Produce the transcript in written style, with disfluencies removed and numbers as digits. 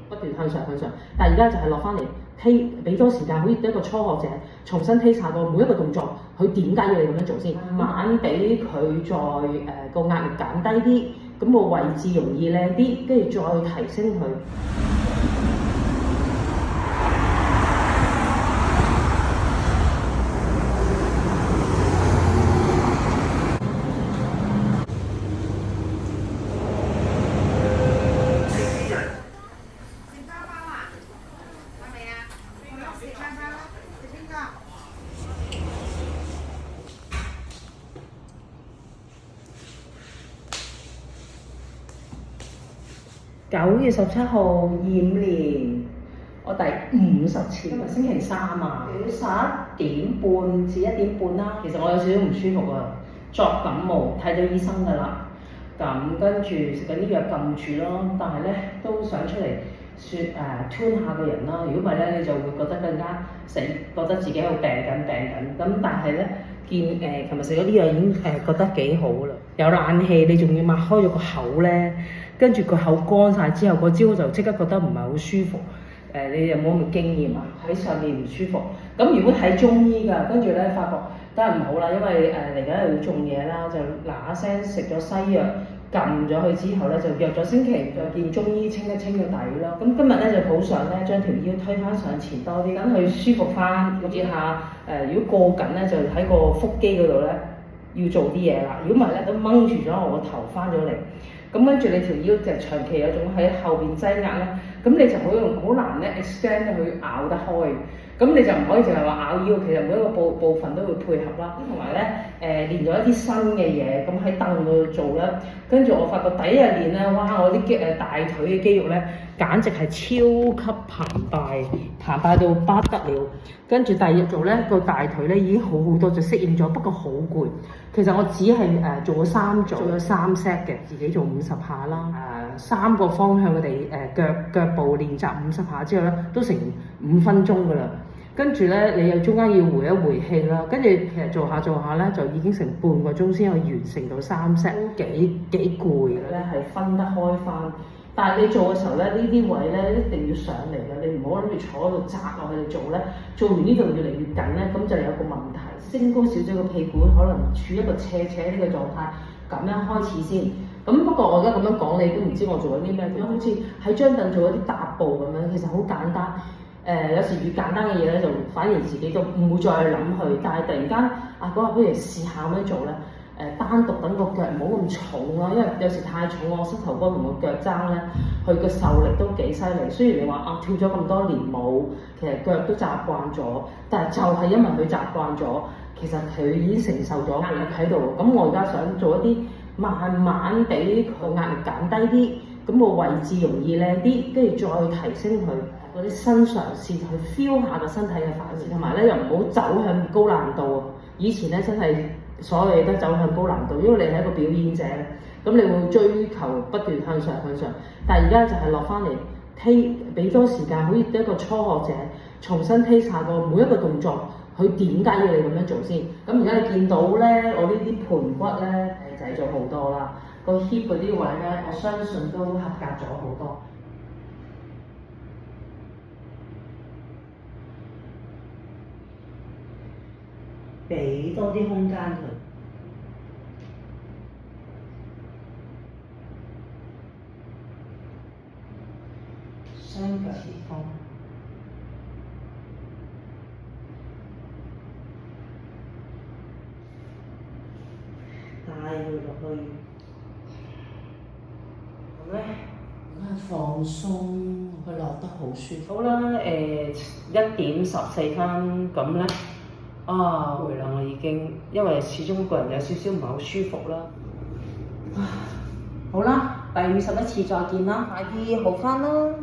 不斷向上。但係而家就係落翻嚟俾多時間，好似一個初學者重新 taste 下個每一個動作，佢點解要你咁樣做先，慢慢俾佢再個壓力減低啲，咁個位置容易靚啲，跟住再提升佢。9月17號25年，我第50次，今日星期3啊，11點半至1點半啦。其實我有少少唔舒服啊，作感冒，睇咗醫生㗎啦。咁跟住食緊啲藥撳住咯，但係咧都想出嚟tune 下個人啦。如果唔係咧，你就會覺得更加覺得自己喺度病緊。咁但係咧見琴日食咗啲藥已經覺得幾好啦。有冷氣，你仲要擘開咗個口咧，跟住個口乾晒之後，個朝就即刻覺得唔係好舒服。你有冇咁嘅經驗啊？喺上面唔舒服。咁如果睇中醫㗎，跟住咧發覺都係唔好啦，因為嚟緊又要種嘢啦，就嗱嗱聲食咗西藥撳咗佢之後咧，就約咗星期再見中醫清一清個底啦。咁今日咧就好想咧將條腰推翻上前多啲，等佢舒服翻。留意下如果過緊咧，就喺個腹肌嗰度咧要做啲嘢啦。如果唔係咧，都掹住咗我個頭翻咗嚟。咁跟住你條腰就長期有種喺後邊擠壓咧，咁你就好難咧 extend 去咬得開。咁你就唔可以淨係話咬腰，其實每一個部分都會配合啦。咁同埋咧練咗一啲新嘅嘢，咁喺凳度做啦。跟住我發覺第一日練咧，哇！我啲大腿嘅肌肉咧，簡直係超級澎湃到不得了。跟住第二日做咧，個大腿咧已經好多，就適應咗，不過好攰。其實我只係做咗3組，做咗3 set 嘅，自己做50下啦。3個方向嘅腳部練習50下之後咧，都成5分鐘㗎啦。跟住咧，你又中間要回一回氣啦。跟住其實做下咧，就已經成半個鐘先可以完成到3 set，都幾攰嘅咧，係分得開翻。但係你做嘅時候咧，呢啲位咧一定要上嚟嘅，你唔好諗住坐喺度扎落去做咧。做完呢度越嚟越緊咧，咁就有個問題，升高少少個屁股，可能處一個斜呢個狀態，咁樣開始先。咁不過我而家咁樣講，你都唔知我做緊啲咩，好似喺張凳做一啲踏步咁樣，其實好簡單。有時越簡單嘅嘢咧，就反而自己都唔會再諗佢。但係突然間嗰日不如試下咁樣做咧。單獨等個腳唔好咁重啦，因為有時太重，我膝頭哥同個腳踭咧，佢個受力都幾犀利。雖然你話跳咗咁多年舞，其實腳都習慣咗，但係就係因為佢習慣咗，其實佢已經承受咗壓力喺度。咁我而家想做一啲慢慢俾個壓力減低啲，咁個位置容易靚啲，跟住再提升佢嗰啲新嘗試，去 feel 下個身體嘅反應，同埋咧又唔好走向高難度。以前咧真係〜所有嘢都走向高難度，因為你係一個表演者，咁你會追求不斷向上。但係而家就係落翻嚟俾多時間，好似一個初學者重新 taste 下個每一個動作，佢點解要你咁樣做先？咁而家你見到咧，我呢啲盤骨咧仔咗好多啦，個 hip 嗰啲位咧，我相信都合格咗好多。俾多啲空間佢，雙腳前方，帶佢落去，咁咧放鬆，佢落得好舒服。好啦，1點14分咁咧。攰啦，我已經，因為始終個人有少少唔係好舒服啦。好啦，第51次再見啦，快啲好返啦！